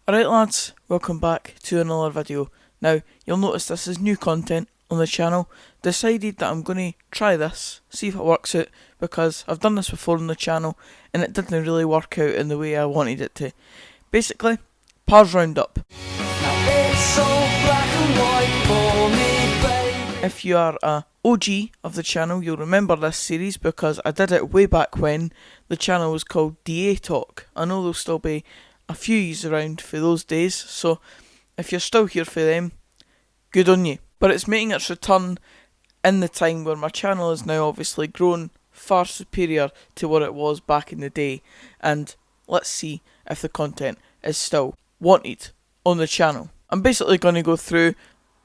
Alright lads, welcome back to another video. Now, you'll notice this is new content on the channel. Decided that I'm going to try this, see if it works out, because I've done this before on the channel and it didn't really work out in the way I wanted it to. Basically, Pars Roundup. If you are a OG of the channel, you'll remember this series because I did it way back when the channel was called DA Talk. I know there'll still be a few years around for those days, so if you're still here for them, good on you. But it's making its return in the time where my channel is now obviously grown far superior to what it was back in the day, and let's see if the content is still wanted on the channel. I'm basically going to go through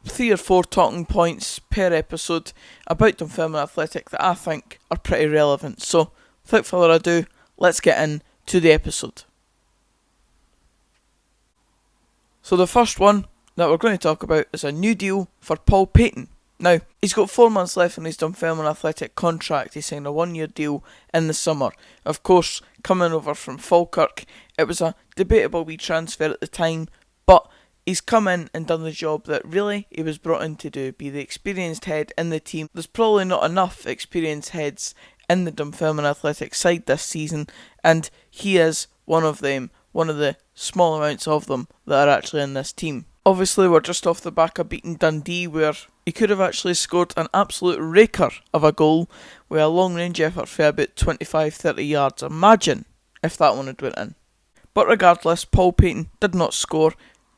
3 or 4 talking points per episode about Dunfermline Athletic that I think are pretty relevant. So, without further ado, let's get into the episode. So the first one that we're going to talk about is a new deal for Paul Paton. Now, he's got 4 months left on his Dunfermline Athletic contract. He signed a 1-year deal in the summer. Of course, coming over from Falkirk, it was a debatable wee transfer at the time, but he's come in and done the job that really he was brought in to do, be the experienced head in the team. There's probably not enough experienced heads in the Dunfermline Athletic side this season, and he is one of them, one of the small amounts of them that are actually in this team. Obviously, we're just off the back of beating Dundee, where he could have actually scored an absolute raker of a goal with a long range effort for about 25-30 yards. Imagine if that one had went in. But regardless, Paul Paton did not score.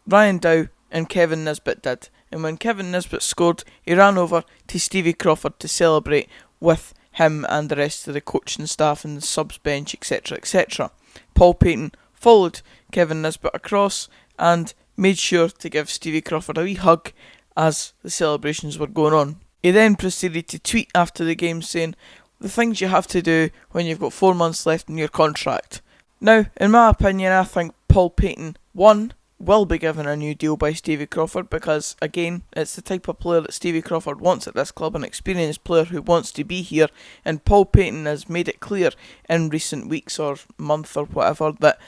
Ryan Dow and Kevin Nisbet did, and when Kevin Nisbet scored, he ran over to Stevie Crawford to celebrate with him and the rest of the coaching staff and the subs bench, etc, etc. Paul Paton followed Kevin Nisbet across and made sure to give Stevie Crawford a wee hug as the celebrations were going on. He then proceeded to tweet after the game saying, "The things you have to do when you've got 4 months left in your contract." Now, in my opinion, I think Paul Paton, 1, will be given a new deal by Stevie Crawford because, again, it's the type of player that Stevie Crawford wants at this club, an experienced player who wants to be here, and Paul Paton has made it clear in recent weeks or month or whatever that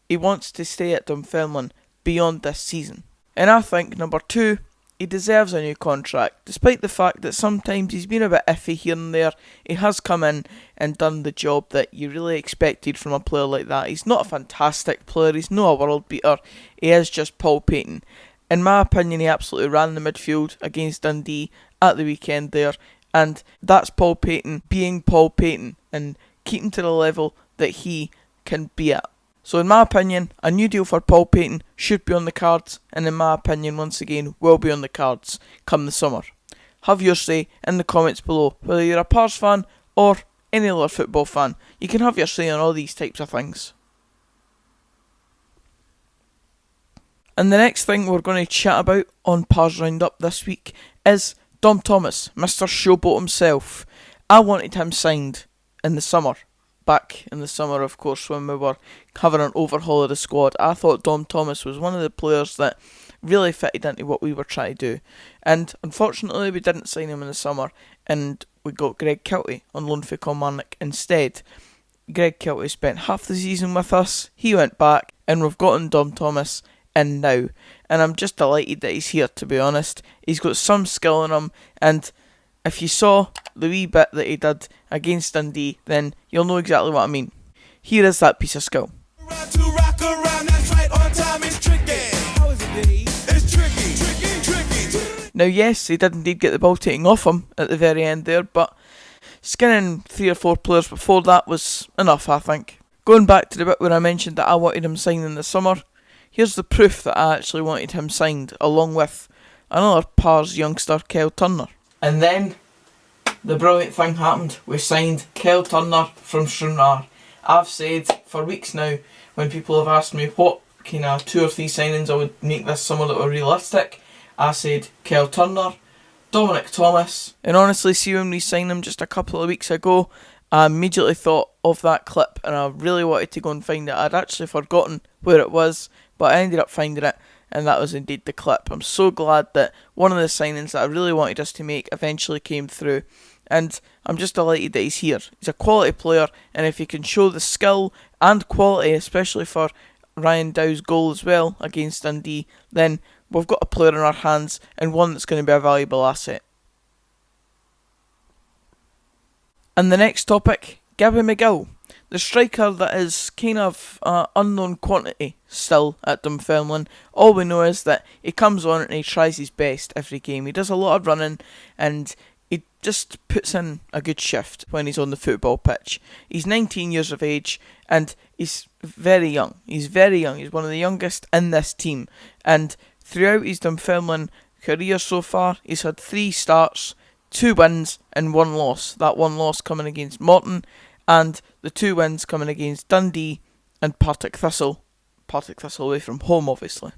he wants to stay at Dunfermline beyond this season. And I think, number 2, he deserves a new contract. Despite the fact that sometimes he's been a bit iffy here and there, he has come in and done the job that you really expected from a player like that. He's not a fantastic player, he's not a world beater, he is just Paul Paton. In my opinion, he absolutely ran the midfield against Dundee at the weekend there, and that's Paul Paton being Paul Paton and keeping to the level that he can be at. So in my opinion, a new deal for Paul Paton should be on the cards, and in my opinion, once again, will be on the cards come the summer. Have your say in the comments below, whether you're a Pars fan or any other football fan. You can have your say on all these types of things. And the next thing we're going to chat about on Pars Roundup this week is Dom Thomas, Mr. Showboat himself. I wanted him signed in the summer. Back in the summer, of course, when we were having an overhaul of the squad, I thought Dom Thomas was one of the players that really fitted into what we were trying to do. And unfortunately, we didn't sign him in the summer, and we got Greg Kiltie on loan for Kilmarnock instead. Greg Kiltie spent half the season with us, he went back, and we've gotten Dom Thomas in now. And I'm just delighted that he's here, to be honest. He's got some skill in him, and if you saw the wee bit that he did against Dundee, then you'll know exactly what I mean. Here is that piece of skill. Now yes, he did indeed get the ball taken off him at the very end there, but skinning 3 or 4 players before that was enough, I think. Going back to the bit where I mentioned that I wanted him signed in the summer, here's the proof that I actually wanted him signed, along with another Pars youngster, Kyle Turner. And then the brilliant thing happened. We signed Kyle Turner from Stranraer. I've said for weeks now, when people have asked me what kind of 2 or 3 signings I would make this summer that were realistic, I said Kyle Turner, Dominic Thomas. And honestly, see, when we signed him just a couple of weeks ago, I immediately thought of that clip and I really wanted to go and find it. I'd actually forgotten where it was, but I ended up finding it, and that was indeed the clip. I'm so glad that one of the signings that I really wanted us to make eventually came through, and I'm just delighted that he's here. He's a quality player, and if he can show the skill and quality, especially for Ryan Dow's goal as well against Dundee, then we've got a player in our hands and one that's going to be a valuable asset. And the next topic, Gabby McGill, the striker that is kind of unknown quantity still at Dunfermline. All we know is that he comes on and he tries his best every game. He does a lot of running and he just puts in a good shift when he's on the football pitch. He's 19 years of age and he's very young. He's one of the youngest in this team. And throughout his Dunfermline career so far, he's had 3 starts, 2 wins and 1 loss. That 1 loss coming against Morton, and the 2 wins coming against Dundee and Partick Thistle. Partick Thistle away from home, obviously.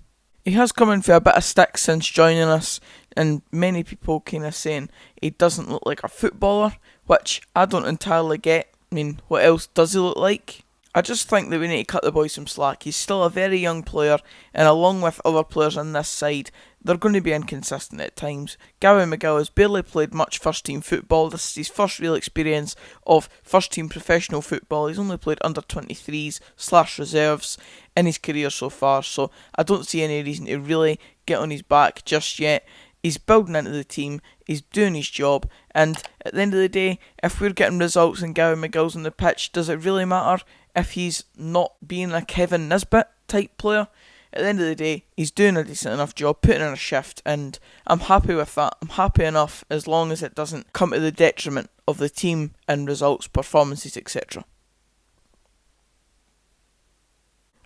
He has come in for a bit of stick since joining us, and many people kind of saying he doesn't look like a footballer, which I don't entirely get. I mean, what else does he look like? I just think that we need to cut the boy some slack. He's still a very young player, and along with other players on this side, they're going to be inconsistent at times. Gabby McGill has barely played much first-team football. This is his first real experience of first-team professional football. He's only played under-23s/reserves in his career so far, so I don't see any reason to really get on his back just yet. He's building into the team, he's doing his job, and at the end of the day, if we're getting results and Gabby McGill's on the pitch, does it really matter if he's not being a Kevin Nisbet type player? At the end of the day, he's doing a decent enough job, putting in a shift, and I'm happy with that. I'm happy enough as long as it doesn't come to the detriment of the team and results, performances, etc.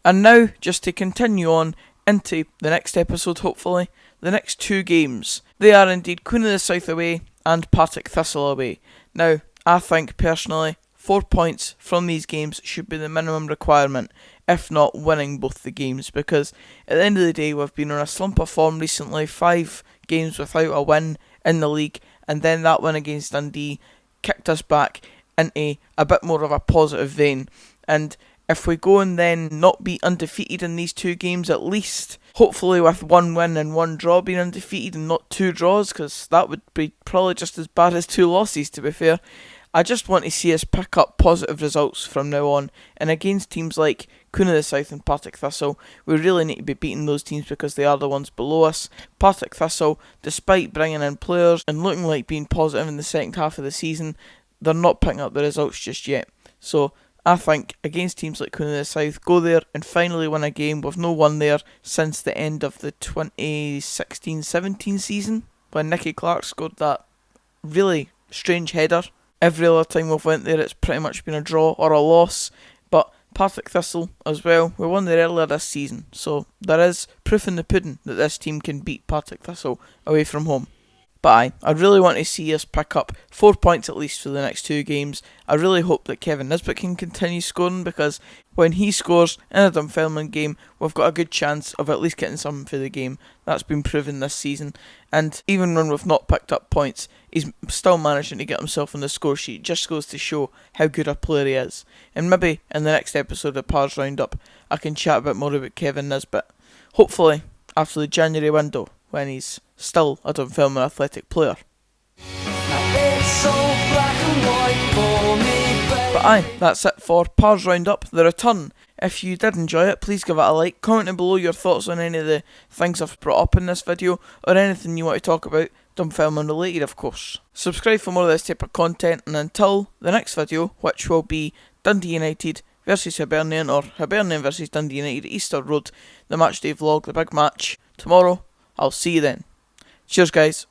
And now, just to continue on into the next episode, hopefully, the next 2 games. They are indeed Queen of the South away and Partick Thistle away. Now, I think personally, 4 points from these games should be the minimum requirement, if not winning both the games, because at the end of the day we've been on a slump of form recently, 5 games without a win in the league, and then that win against Dundee kicked us back into a bit more of a positive vein. And if we go and then not be undefeated in these 2 games at least, hopefully with 1 win and 1 draw being undefeated and not 2 draws, because that would be probably just as bad as 2 losses to be fair. I just want to see us pick up positive results from now on, and against teams like Queen of the South and Partick Thistle, we really need to be beating those teams because they are the ones below us. Partick Thistle, despite bringing in players and looking like being positive in the second half of the season, they're not picking up the results just yet. So I think against teams like Queen of the South, go there and finally win a game. We've no won there since the end of the 2016-17 season when Nicky Clark scored that really strange header. Every other time we've went there, it's pretty much been a draw or a loss. But Partick Thistle as well, we won there earlier this season. So there is proof in the pudding that this team can beat Partick Thistle away from home. But I really want to see us pick up 4 points at least for the next 2 games. I really hope that Kevin Nisbet can continue scoring, because when he scores in a Dunfermline game, we've got a good chance of at least getting something for the game. That's been proven this season. And even when we've not picked up points, he's still managing to get himself on the score sheet. It just goes to show how good a player he is. And maybe in the next episode of Par's Roundup, I can chat a bit more about Kevin Nisbet. Hopefully after the January window, when he's still a Dunfermline Athletic player. But aye, that's it for Par's Roundup, the return. If you did enjoy it, please give it a like, comment down below your thoughts on any of the things I've brought up in this video, or anything you want to talk about, Dunfermline related of course. Subscribe for more of this type of content, and until the next video, which will be Dundee United versus Hibernian, or Hibernian versus Dundee United at Easter Road, the matchday vlog, the big match, tomorrow. I'll see you then. Cheers guys.